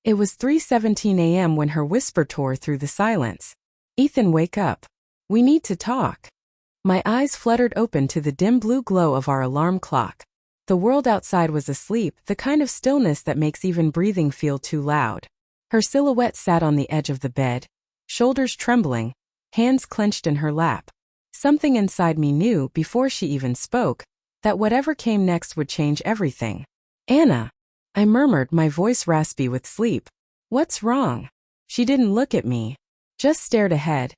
It was 3:17 a.m. when her whisper tore through the silence. "Ethan, wake up. We need to talk." My eyes fluttered open to the dim blue glow of our alarm clock. The world outside was asleep, the kind of stillness that makes even breathing feel too loud. Her silhouette sat on the edge of the bed, shoulders trembling, hands clenched in her lap. Something inside me knew, before she even spoke, that whatever came next would change everything. "Anna," I murmured, my voice raspy with sleep. "What's wrong?" She didn't look at me, just stared ahead,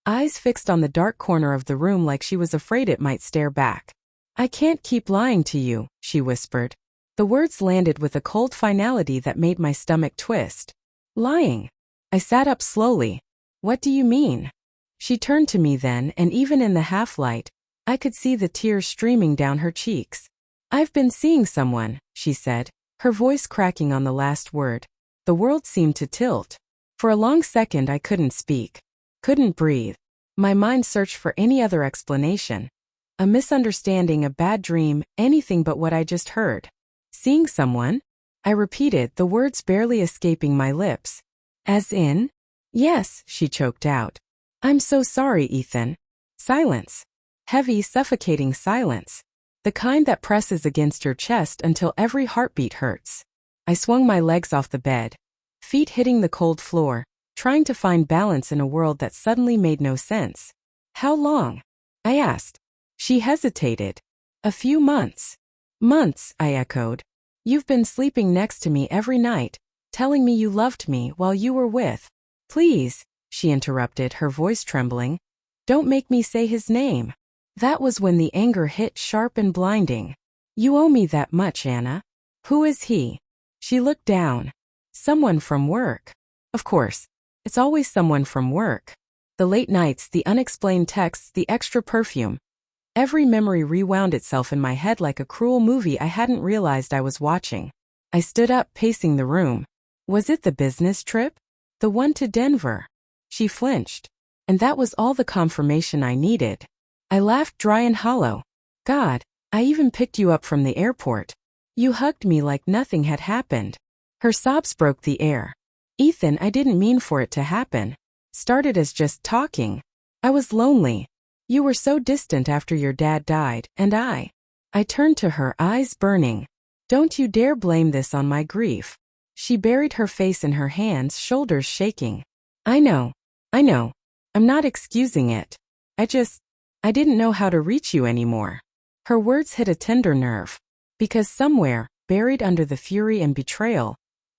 eyes fixed on the dark corner of the room like she was afraid it might stare back. "I can't keep lying to you," she whispered. The words landed with a cold finality that made my stomach twist. "Lying?" I sat up slowly. "What do you mean?" She turned to me then, and even in the half-light, I could see the tears streaming down her cheeks. "I've been seeing someone," she said, her voice cracking on the last word. The world seemed to tilt. For a long second I couldn't speak, couldn't breathe. My mind searched for any other explanation. A misunderstanding, a bad dream, anything but what I just heard. "Seeing someone?" I repeated, the words barely escaping my lips. "As in?" "Yes," she choked out. "I'm so sorry, Ethan." Silence. Heavy, suffocating silence. The kind that presses against your chest until every heartbeat hurts. I swung my legs off the bed, feet hitting the cold floor, trying to find balance in a world that suddenly made no sense. "How long?" I asked. She hesitated. "A few months." "Months," I echoed. "You've been sleeping next to me every night, telling me you loved me while you were with—" "Please," she interrupted, her voice trembling. "Don't make me say his name." That was when the anger hit sharp and blinding. "You owe me that much, Anna." "Who is he?" She looked down. "Someone from work." Of course. It's always someone from work. The late nights, the unexplained texts, the extra perfume. Every memory rewound itself in my head like a cruel movie I hadn't realized I was watching. I stood up, pacing the room. Was it the business trip? The one to Denver? She flinched. And that was all the confirmation I needed. I laughed dry and hollow. "God, I even picked you up from the airport. You hugged me like nothing had happened." Her sobs broke the air. "Ethan, I didn't mean for it to happen. Started as just talking. I was lonely. You were so distant after your dad died, and I turned to her, eyes burning. "Don't you dare blame this on my grief." She buried her face in her hands, shoulders shaking. I know. I'm not excusing it. I didn't know how to reach you anymore." Her words hit a tender nerve. Because somewhere, buried under the fury and betrayal,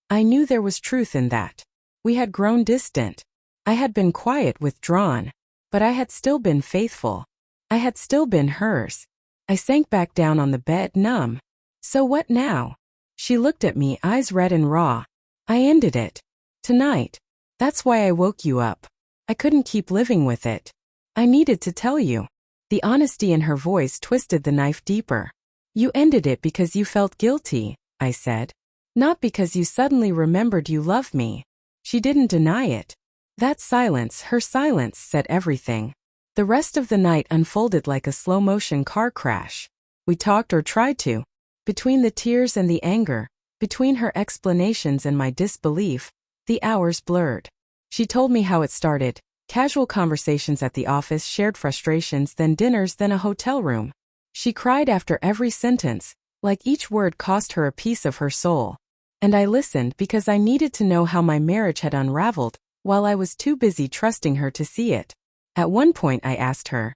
I knew there was truth in that. We had grown distant. I had been quiet, withdrawn. But I had still been faithful. I had still been hers. I sank back down on the bed, numb. "So what now?" She looked at me, eyes red and raw. "I ended it. Tonight. That's why I woke you up. I couldn't keep living with it. I needed to tell you." The honesty in her voice twisted the knife deeper. "You ended it because you felt guilty," I said. "Not because you suddenly remembered you loved me." She didn't deny it. That silence, her silence, said everything. The rest of the night unfolded like a slow-motion car crash. We talked, or tried to. Between the tears and the anger, between her explanations and my disbelief, the hours blurred. She told me how it started. Casual conversations at the office, shared frustrations, then dinners, then a hotel room. She cried after every sentence, like each word cost her a piece of her soul. And I listened because I needed to know how my marriage had unraveled, while I was too busy trusting her to see it. At one point I asked her,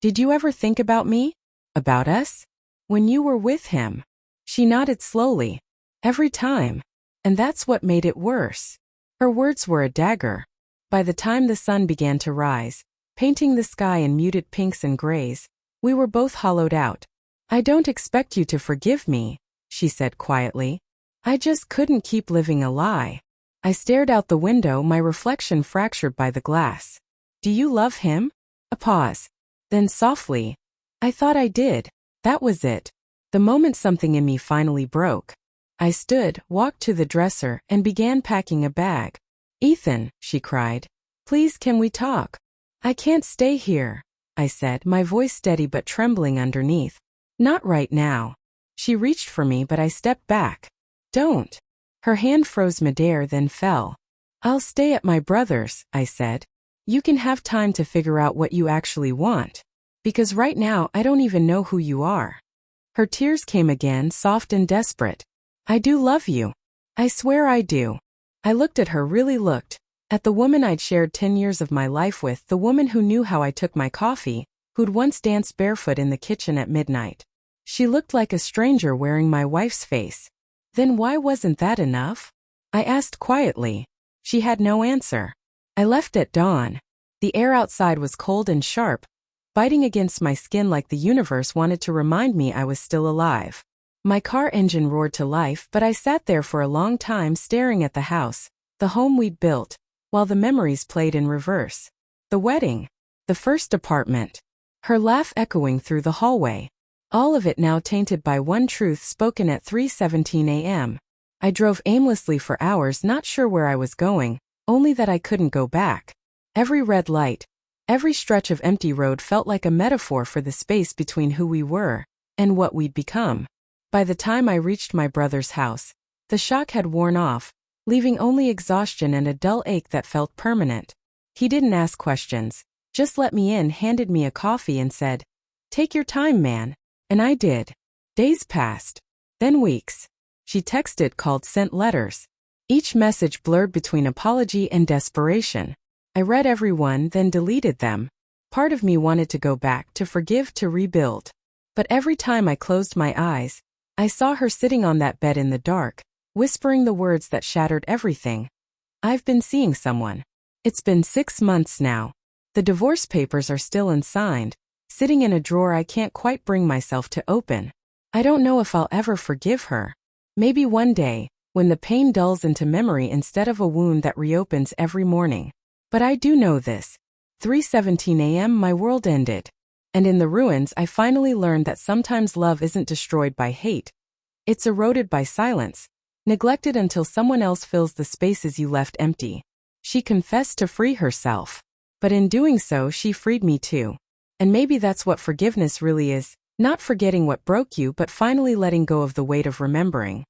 "Did you ever think about me? About us? When you were with him?" She nodded slowly. "Every time. And that's what made it worse." Her words were a dagger. By the time the sun began to rise, painting the sky in muted pinks and grays, we were both hollowed out. "I don't expect you to forgive me," she said quietly. "I just couldn't keep living a lie." I stared out the window, my reflection fractured by the glass. "Do you love him?" A pause. Then softly, "I thought I did." That was it. The moment something in me finally broke. I stood, walked to the dresser, and began packing a bag. "Ethan," she cried. "Please, can we talk?" "I can't stay here," I said, my voice steady but trembling underneath. "Not right now." She reached for me, but I stepped back. "Don't." Her hand froze midair then fell. "I'll stay at my brother's," I said. "You can have time to figure out what you actually want. Because right now I don't even know who you are." Her tears came again, soft and desperate. "I do love you. I swear I do." I looked at her, really looked. At the woman I'd shared 10 years of my life with, the woman who knew how I took my coffee, who'd once danced barefoot in the kitchen at midnight. She looked like a stranger wearing my wife's face. Then why wasn't that enough? I asked quietly. She had no answer. I left at dawn. The air outside was cold and sharp, biting against my skin like the universe wanted to remind me I was still alive. My car engine roared to life, but I sat there for a long time staring at the house, the home we'd built, while the memories played in reverse. The wedding. The first apartment. Her laugh echoing through the hallway. All of it now tainted by one truth spoken at 3:17 a.m. I drove aimlessly for hours, not sure where I was going, only that I couldn't go back. Every red light, every stretch of empty road felt like a metaphor for the space between who we were and what we'd become. By the time I reached my brother's house, the shock had worn off, leaving only exhaustion and a dull ache that felt permanent. He didn't ask questions, just let me in, handed me a coffee and said, "Take your time, man." And I did. Days passed. Then weeks. She texted, called, sent letters. Each message blurred between apology and desperation. I read every one, then deleted them. Part of me wanted to go back, to forgive, to rebuild. But every time I closed my eyes, I saw her sitting on that bed in the dark, whispering the words that shattered everything. "I've been seeing someone. It's been 6 months now. The divorce papers are still unsigned, sitting in a drawer I can't quite bring myself to open. I don't know if I'll ever forgive her. Maybe one day, when the pain dulls into memory instead of a wound that reopens every morning. But I do know this. 3:17 a.m. my world ended. And in the ruins I finally learned that sometimes love isn't destroyed by hate. It's eroded by silence, neglected until someone else fills the spaces you left empty. She confessed to free herself. But in doing so she freed me too. And maybe that's what forgiveness really is, not forgetting what broke you but finally letting go of the weight of remembering.